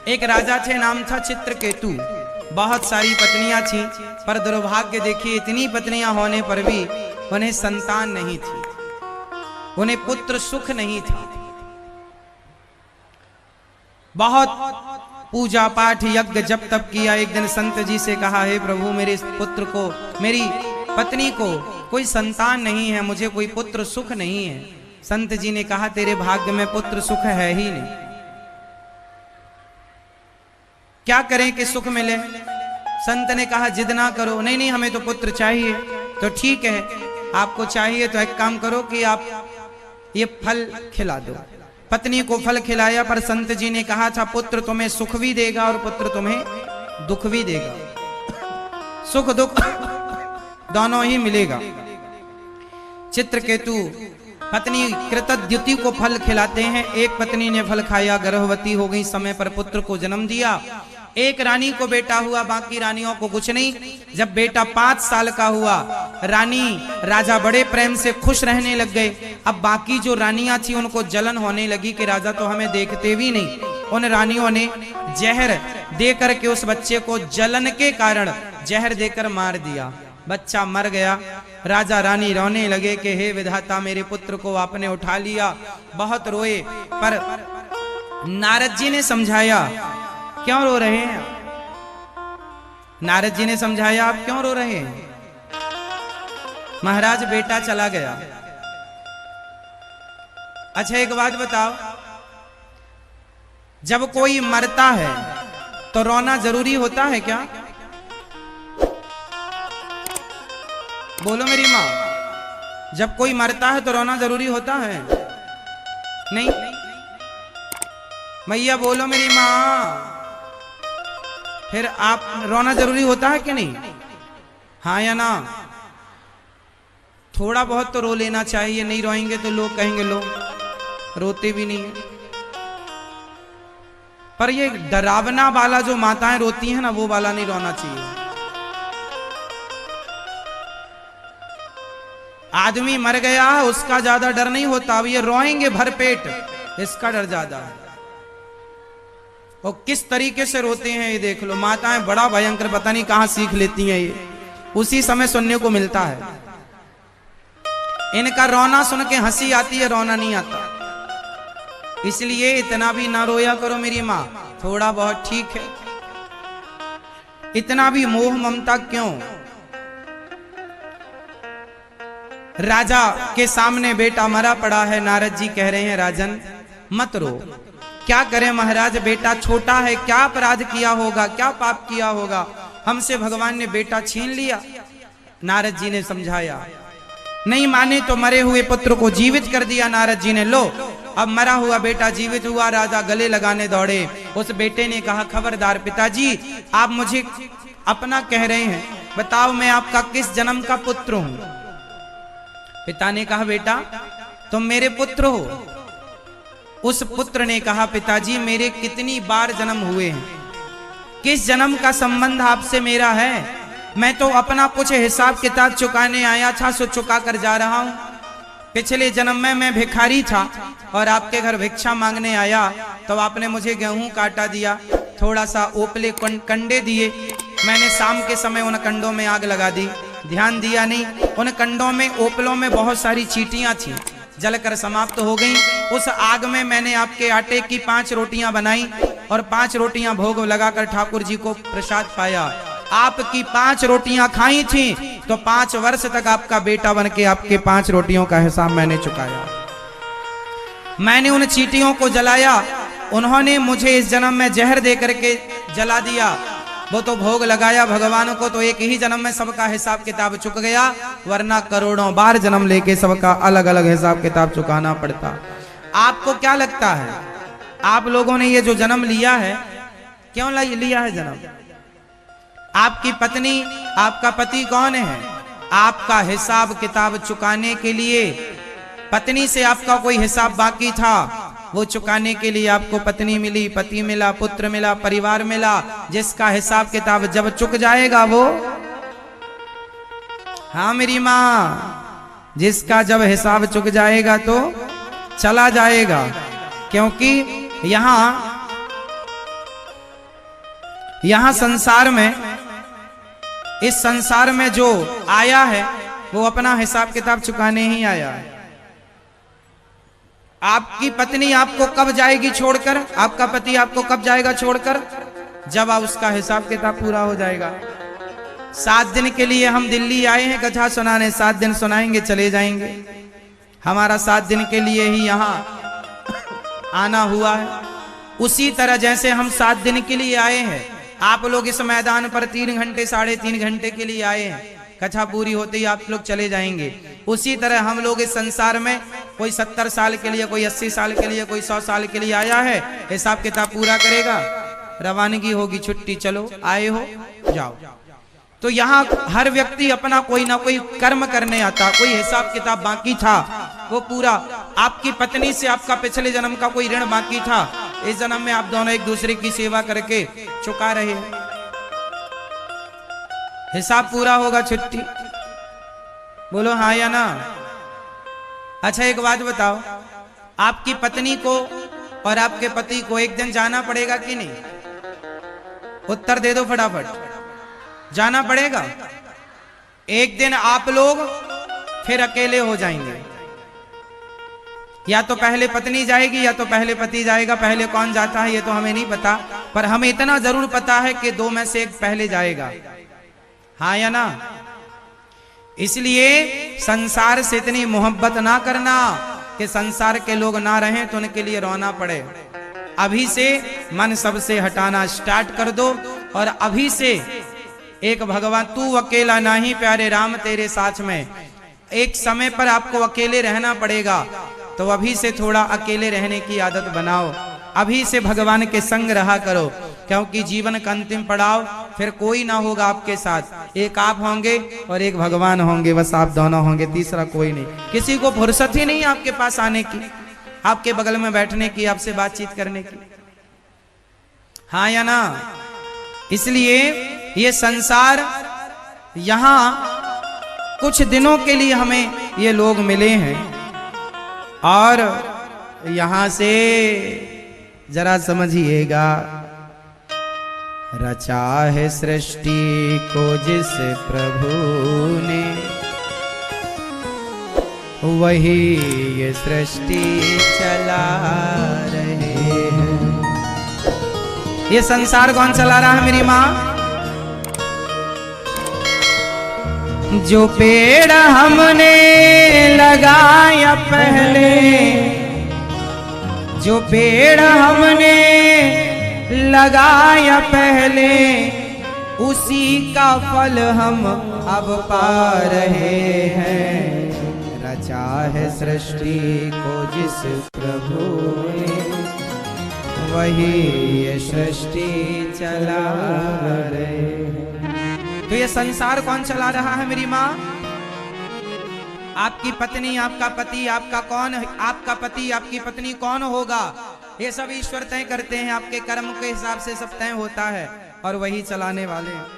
एक राजा थे, नाम था चित्रकेतु। बहुत सारी पत्नियां थी, पर दुर्भाग्य देखिए इतनी पत्नियां होने पर भी उन्हें संतान नहीं थी, उन्हें पुत्र सुख नहीं था। बहुत पूजा पाठ यज्ञ जप तप किया। एक दिन संत जी से कहा, हे प्रभु मेरे पुत्र को, मेरी पत्नी को कोई संतान नहीं है, मुझे कोई पुत्र सुख नहीं है। संत जी ने कहा, तेरे भाग्य में पुत्र सुख है ही नहीं, क्या करें कि सुख मिले। संत ने कहा, जिद ना करो। नहीं नहीं, हमें तो पुत्र चाहिए। तो ठीक है, आपको चाहिए तो एक काम करो कि आप ये फल खिला दो। पत्नी को फल खिलाया, पर संत जी ने कहा था, पुत्र तुम्हें सुख भी देगा और पुत्र तुम्हें दुख भी देगा, सुख दुख दोनों ही मिलेगा। चित्रकेतु पत्नी कृतद्युति को फल खिलाते हैं। एक पत्नी ने फल खाया, गर्भवती हो गई, समय पर पुत्र को जन्म दिया। एक रानी को बेटा हुआ, बाकी रानियों को कुछ नहीं। जब बेटा 5 साल का हुआ, रानी राजा बड़े प्रेम से खुश रहने लग गए। अब बाकी जो रानियां थी उनको जलन होने लगी कि राजा तो हमें देखते भी नहीं। उन रानियों ने जहर दे करके उस बच्चे को जलन के कारण जहर देकर मार दिया। बच्चा मर गया। राजा रानी रोने लगे कि हे विधाता, मेरे पुत्र को आपने उठा लिया। बहुत रोए, पर नारद जी ने समझाया, क्यों रो रहे हैं? नारद जी ने समझाया, आप क्यों रो रहे हैं? महाराज बेटा चला गया। अच्छा एक बात बताओ, जब कोई मरता है तो रोना जरूरी होता है क्या? बोलो मेरी माँ, जब कोई मरता है तो रोना जरूरी होता है? नहीं। मैया बोलो मेरी माँ, फिर आप रोना जरूरी होता है कि नहीं? हाँ या ना? थोड़ा बहुत तो रो लेना चाहिए, नहीं रोएंगे तो लोग कहेंगे लो रोते भी नहीं है। पर ये डरावना वाला जो माताएं रोती हैं ना, वो वाला नहीं रोना चाहिए। आदमी मर गया है उसका ज्यादा डर नहीं होता, अब ये रोएंगे भरपेट, इसका डर ज्यादा है। और किस तरीके से रोते हैं ये देख लो। माताएं बड़ा भयंकर, पता नहीं कहां सीख लेती हैं, ये उसी समय सुनने को मिलता है। इनका रोना सुन के हंसी आती है, रोना नहीं आता। इसलिए इतना भी ना रोया करो मेरी माँ, थोड़ा बहुत ठीक है। इतना भी मोह ममता क्यों? राजा के सामने बेटा मरा पड़ा है। नारद जी कह रहे हैं, राजन मत रो। क्या करें महाराज, बेटा छोटा है, क्या अपराध किया होगा, क्या पाप किया होगा, हमसे भगवान ने बेटा छीन लिया। नारद जी ने समझाया, नहीं माने तो मरे हुए पुत्र को जीवित कर दिया नारद जी ने। लो अब मरा हुआ बेटा जीवित हुआ। राजा गले लगाने दौड़े। उस बेटे ने कहा, खबरदार पिताजी, आप मुझे अपना कह रहे हैं, बताओ मैं आपका किस जन्म का पुत्र हूं? पिता ने कहा, बेटा तुम मेरे पुत्र हो। उस पुत्र ने कहा, पिताजी मेरे कितनी बार जन्म हुए हैं, किस जन्म का संबंध आपसे मेरा है? मैं तो अपना कुछ हिसाब किताब चुकाने आया था, सो चुका कर जा रहा हूं। पिछले जन्म में मैं भिखारी था और आपके घर भिक्षा मांगने आया, तो आपने मुझे गेहूं काटा दिया, थोड़ा सा ओपले कंडे दिए, मैंने शाम के समय उन कंडों में आग लगा दी, ध्यान दिया नहीं। उन कंडों में, ओपलों में बहुत सारी चींटियां थी, जलकर समाप्त हो गई। उस आग में मैंने आपके आटे की 5 रोटियां बनाई और 5 रोटियां भोग लगाकर ठाकुर जी को प्रसाद पाया। आपकी 5 रोटियां खाई थी तो 5 वर्ष तक आपका बेटा बन के आपके 5 रोटियों का हिसाब मैंने चुकाया। मैंने उन चींटियों को जलाया, उन्होंने मुझे इस जन्म में जहर दे करके जला दिया। वो तो भोग लगाया भगवान को, तो एक ही जन्म में सबका हिसाब किताब चुक गया, वरना करोड़ों बार जन्म लेके सबका अलग अलग हिसाब किताब चुकाना पड़ता। आपको क्या लगता है, आप लोगों ने ये जो जन्म लिया है, क्यों लिया है जन्म? आपकी पत्नी, आपका पति कौन है? आपका हिसाब किताब चुकाने के लिए। पत्नी से आपका कोई हिसाब बाकी था, वो चुकाने के लिए आपको पत्नी मिली, पति मिला, पुत्र मिला, परिवार मिला, जिसका हिसाब किताब जब चुक जाएगा वो, हाँ मेरी माँ, जिसका जब हिसाब चुक जाएगा तो चला जाएगा। क्योंकि यहां यहां संसार में, इस संसार में जो आया है वो अपना हिसाब किताब चुकाने ही आया है। आपकी पत्नी आपको कब जाएगी छोड़कर, आपका पति आपको कब जाएगा छोड़कर, जब आप उसका हिसाब किताब पूरा हो जाएगा। 7 दिन के लिए हम दिल्ली आए हैं कथा सुनाने, 7 दिन सुनाएंगे चले जाएंगे। हमारा 7 दिन के लिए ही यहां आना हुआ है। उसी तरह जैसे हम 7 दिन के लिए आए हैं, आप लोग इस मैदान पर 3 घंटे 3.5 घंटे के लिए आए हैं, कथा पूरी होते ही आप लोग चले जाएंगे। उसी तरह हम लोग इस संसार में कोई 70 साल के लिए, कोई 80 साल के लिए, कोई 100 साल के लिए आया है, हिसाब किताब पूरा करेगा, रवानगी होगी, छुट्टी, चलो आए हो जाओ। तो यहाँ हर व्यक्ति अपना कोई ना कोई कर्म करने आता, कोई हिसाब किताब बाकी था वो पूरा। आपकी पत्नी से आपका पिछले जन्म का कोई ऋण बाकी था, इस जन्म में आप दोनों एक दूसरे की सेवा करके चुका रहे हैं, हिसाब पूरा होगा, छुट्टी। बोलो हाँ या ना। अच्छा एक बात बताओ, आपकी पत्नी को और आपके पति को एक दिन जाना पड़ेगा कि नहीं? उत्तर दे दो फटाफट। जाना पड़ेगा। एक दिन आप लोग फिर अकेले हो जाएंगे, या तो पहले पत्नी जाएगी या तो पहले पति जाएगा। पहले कौन जाता है ये तो हमें नहीं पता, पर हमें इतना जरूर पता है कि 2 में से एक पहले जाएगा, हाँ या ना। इसलिए संसार से इतनी मोहब्बत ना करना कि संसार के लोग ना रहें तो उनके लिए रोना पड़े। अभी से मन सबसे हटाना स्टार्ट कर दो, और अभी से एक भगवान, तू अकेला नहीं प्यारे राम तेरे साथ में। एक समय पर आपको अकेले रहना पड़ेगा, तो अभी से थोड़ा अकेले रहने की आदत बनाओ। अभी से भगवान के संग रहा करो, क्योंकि जीवन का अंतिम पड़ाव फिर कोई ना होगा आपके साथ। एक आप होंगे और एक भगवान होंगे, बस आप दोनों होंगे, तीसरा कोई नहीं। किसी को फुर्सत ही नहीं आपके पास आने की, आपके बगल में बैठने की, आपसे बातचीत करने की, हाँ या ना। इसलिए ये संसार, यहां कुछ दिनों के लिए हमें ये लोग मिले हैं, और यहां से जरा समझिएगा, रचा है सृष्टि को जिस प्रभु ने, वही ये सृष्टि चला रहे हैं। ये संसार कौन चला रहा है मेरी माँ? जो पेड़ हमने लगाया पहले, जो पेड़ हमने लगाया पहले, उसी का फल हम अब पा रहे हैं। रचा है सृष्टि को जिस प्रभु ने, वही ये सृष्टि चला रहे हैं। तो ये संसार कौन चला रहा है मेरी माँ? आपकी पत्नी, आपका पति, आपका कौन, आपका पति, आपकी पत्नी कौन होगा, ये सब ईश्वर तय करते हैं। आपके कर्म के हिसाब से सब तय होता है, और वही चलाने वाले हैं।